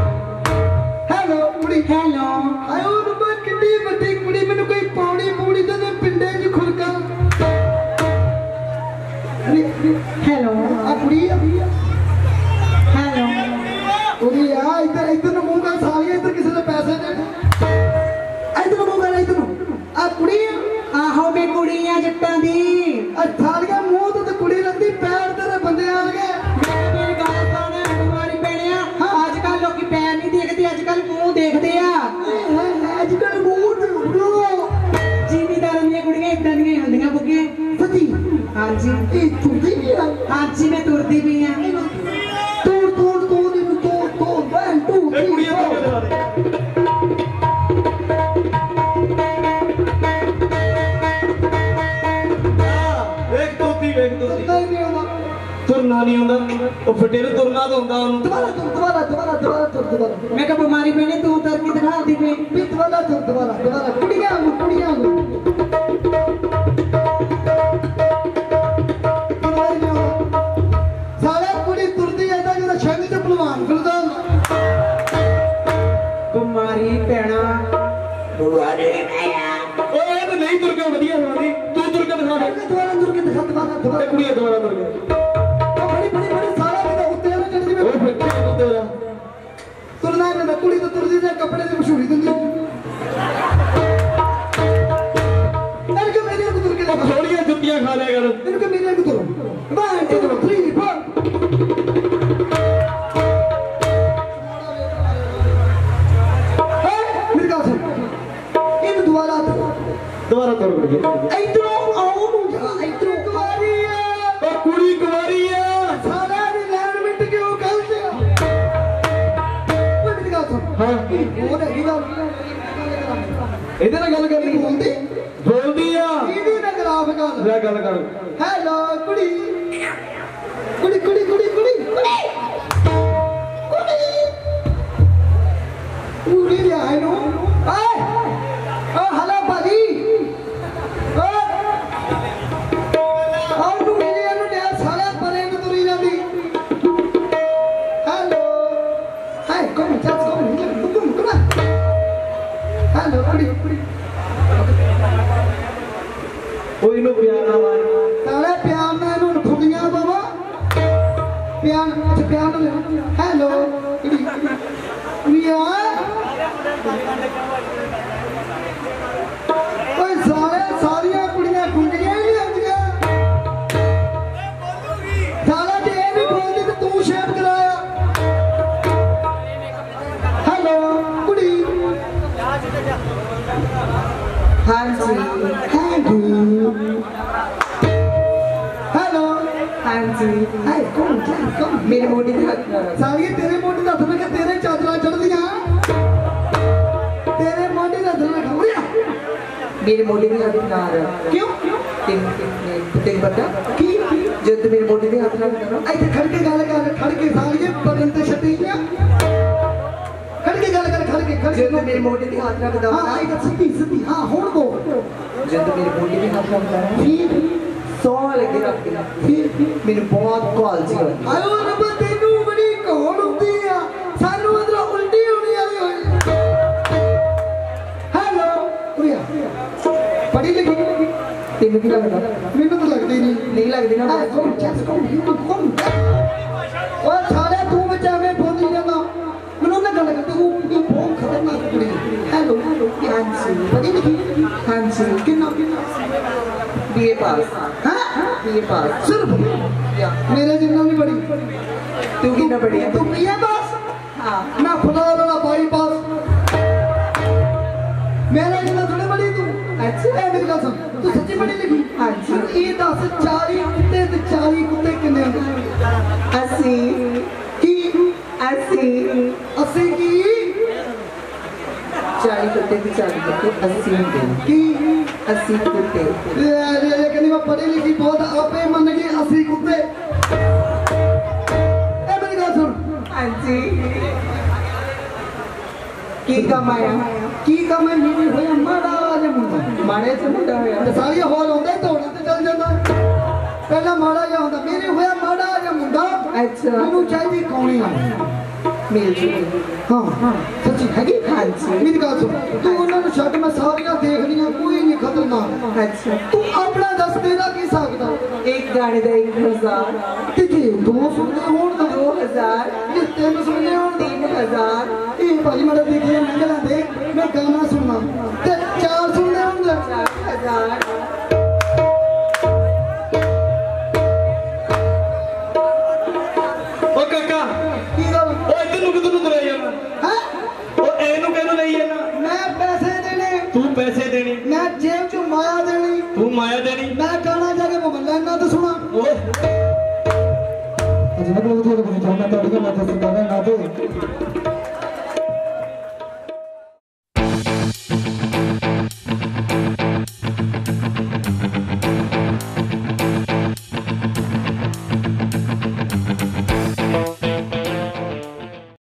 हेलो कुड़ी ਹੈਲੋ आयो रब्बा किड्डी वड्डी कुड़ी मैनू कोई पौड़ी पूड़ी ते ना पिंडे च खुरका ਹੈਲੋ आ कुड़ी ਹੈਲੋ कुड़ी आ इधर इधर नु मुंह कर सालिया इधर किसी ने पैसे दे इधर मुंह कर इधर नु आ कुड़ी ਆਹੋ ਬੇ ਕੁੜੀਆਂ ਜੱਟਾਂ तुरदी भी है तूर तूर तूर तूर तूर 1 2 ए 3 कुड़ियां 4 दवा दे एक दो तीन नहीं होगा तुरना नहीं होता वो फटे ने तुरना तो होता उन्होंने दोबारा तुर दोबारा दोबारा दोबारा तुर दोबारा मैं क्या बीमारी पैनी तू उतर के दिखा दी पे भी दोबारा तुर दोबारा दोबारा कुड़ियां सारा कुड़ी तुरदी ऐसा जो छंग च पहलवान फिरदा बीमारी पैना ओए ये तो नहीं तुर के बढ़िया होनी तू तुर के दिखा दे दोबारा तुर के दिखा दोबारा ए दोबारा कुड़ियां दोबारा तुर के बड़ी बड़ी बड़ी सारा भी उत्ते ना चढ़दी ओए फटे को तेरा तुरना ना कुड़ी तो तुरदी दे कपड़े दी मशहूरी दिंदी इनके मेरे को तुर के दिखा थोड़ियां जुत्तियां खा लिया कर इनके मेरे को तुर 1 2 3 4 मेरी गाल सुन इन दोबारा तुर के इधरों आओ मुझे इधरों कुमारी है ओ कुड़ी कुमारी है सारा एनवायरनमेंट क्यों गलत है मेरी गाल सुन हां वो नहीं गाल इधर गल करनी बोलती बोलदी आ ਇਹਦੀ ਨਾ ਖਰਾਬ ਗੱਲ ले गल कर ਹੈਲੋ ਕੁੜੀ ਕੁੜੀ ਕੁੜੀ ਕੁੜੀ ਕੁੜੀ ਕੁੜੀ ਕੁੜੀ ਲਿਆ ਇਹਨੂੰ ਓਏ ਓ ਹਲਾ ਭਾਜੀ ਓਏ ਆਉਂ ਮੇਰੇ ਇਹਨੂੰ ਲਿਆ ਸਾਲਾ ਪਰੇ ਨੂੰ ਤੁਰੀ ਜਾਂਦੀ ਹੈਲੋ ਹਾਏ ਕਮ ਚੱਲ ਕਮ ਹੈਲੋ ਕੁੜੀ ਕੁੜੀ ओ इनो प्यार ना मार सारे प्यार ना इन्होंने खुदियां बाबा प्यार अच्छा प्यार ना हेलो मिया ओए सारे सारियां कुड़ियां गुंजियां ही नहीं आंदियां साला जे ये भी बोलदी ते तू शेप कराया हेलो कुड़ी हाँ जी हेलो हाँ जी हाय कौन क्या कौन मेरे मोटी के हाथ में सारी तेरे मोटे हथ में के तेरे चादरा चढ़दियां तेरे मोटे हथ में खबरिया मेरे मोटी के हाथ में आ रहा क्यों तेरे पता की जो तू मेरे मोटी के हाथ में करो ऐसे खड़ के गल कर खड़ के सालिए बदन ते छटीयां खड़ के गल कर खड़ के जो तू मेरे मोटी के हाथ में दवा हां आई सीधी सीधी हां हुन बोल जो तू मेरे मोटी के हाथ में दवा फिर 100 लगे रख के फिर मेरे बहुत कॉल जी होती आयो रब तेनू बड़ी कौन हुंदी आ सानू अंदर उल्टी होनी आई होई हेलो उरिया पढ़ी लिखी तेन की लगता ਮੈਨੂੰ ਤਾਂ ਲੱਗਦੀ ਨਹੀਂ नहीं लगती ना कौन चेस कौन ओ साले तू बचावे बोली जाना ਮੈਨੂੰ ਨਾ ਗੱਲ ਕਰਦੀ ਉਹ ਬਹੁਤ ਖਤਰਨਾਕ ਕੁੜੀ ਹੈਲੋ हाँ जी ਪੜੀ ਲਿਖੀ हाँ जी ਕਿੰਨਾ बीए पास ਹਾਂ बीए पास ਸਿਰਫ या ਮੇਰੇ ਜਿੰਨਾ ਵੀ ਬੜੀ तू कितना बढ़िया ਤੂੰ ਪੀਏ ਬਸ हाँ ਮੈਂ ਖੁਦਾ ਵਾਲਾ ਬਾਈ ਪਾਸ ਮੇਰਾ ਜਿੰਨਾ ਥੋੜੇ ਬੜੀ ਤੂੰ अच्छा ਇਹ ਮੇਰੀ ਗੱਲ ਸੁਣ ਤੂੰ ਸੱਚੀ ਪੜੀ ਲਿਖੀ हाँ जी ਮੈਨੂੰ ਇਹ ਦੱਸ 40 ਕੁੱਤੇ ਤੇ 40 ਕੁੱਤੇ ਕਿੰਨੇ ਹੁੰਦੇ 80 ਕੀ 80 ਅਸੀਂ ਕੀ 40 कुत्ते की 40 कुत्ते 80 होते हैं ਕੀ 80 कुत्ते ਇਹ ਕਹਿੰਦੀ ਮੈਂ ਪੜ੍ਹੀ ਲਿਖੀ ਬਹੁਤ ਆਪੇ ਮੰਨ ਗਈ ਅਸੀਂ ਕੁੱਤੇ ਇਹ ਮੇਰੀ ਗੱਲ ਸੁਣ हाँ जी की कमाया ਕੀ ਕੰਮ ਹੈ ਮੇਰੀ ਹੋਇਆ ਮਾੜਾ ਜਿਹਾ ਮੁੰਡਾ मारे से मुंडा ਤੇ होया ਸਾਰੀਆਂ ਹਾਲ ਹੁੰਦਾ ਹੀ ਦੌੜਨ ਤੇ ਚੱਲ ਜਾਂਦਾ ਪਹਿਲਾਂ ਮਾੜਾ ਜਿਹਾ ਹੁੰਦਾ ਮੇਰੇ ਹੋਇਆ ਮਾੜਾ ਜਿਹਾ ਮੁੰਡਾ अच्छा ਮੈਨੂੰ ਚਾਹੀਦੀ ਕੌਣੀ ਆ मिल जुल ਹਾਂ ਸੱਚੀ ਹੈਗੀ ਹਾਂਜੀ। ਮੇਰੀ ਗੱਲ ਸੁਣ ਤੂੰ ਉਹਨਾਂ ਨੂੰ ਛੱਡ ਮੈਂ ਸਾਰੀਆਂ ਦੇਖ ਲਈਆਂ ਕੋਈ ਨਹੀਂ ਖਤਰਨਾਕ अच्छा ਤੂੰ ਆਪਣਾ ਦੱਸ ਤੇਰਾ ਕੀ ਸਕਦਾ एक गाने का 1000 ਤੇ ਜੇ ਦੋ ਸੁਣਦੇ ਹੋਣ ਤਾਂ 2000 ਜੇ ਤਿੰਨ ਸੁਣਦੇ ਹੋਣ ਤਾਂ 3000 ਇਹ ਭਾਜੀ ਮਾੜਾ ਦੇਖਿਆ ਮੈਂ ਕਹਿੰਦਾ ਦੇਖ ਮੈਂ ਗਾਣਾ ਸੁਣਨਾ ਤੇ ਚਾਰ ਸੁਣਦੇ ਹੋਣ ਤਾਂ 4000 ओ काका ਕੀ ਗੱਲ ओ इधर नु किधर नु तुरे जाना ਹੈ ओ एनु केनु नहीं जाना ਮੈਂ ਪੈਸੇ ਦੇਣੇ तू पैसे देने ਮੈਂ ਜੇਬ ਚ ਮਾਇਆ ਦੇਣੀ तू माया देनी ਮੈਂ ਗਾਣਾ ਜਾ ਕੇ ਮੁਹੱਲਾ ਇਹਨਾਂ ਤੋਂ ਸੁਣਾ ओ जिन्हें को तो मैं तो मैं सरकार ना तो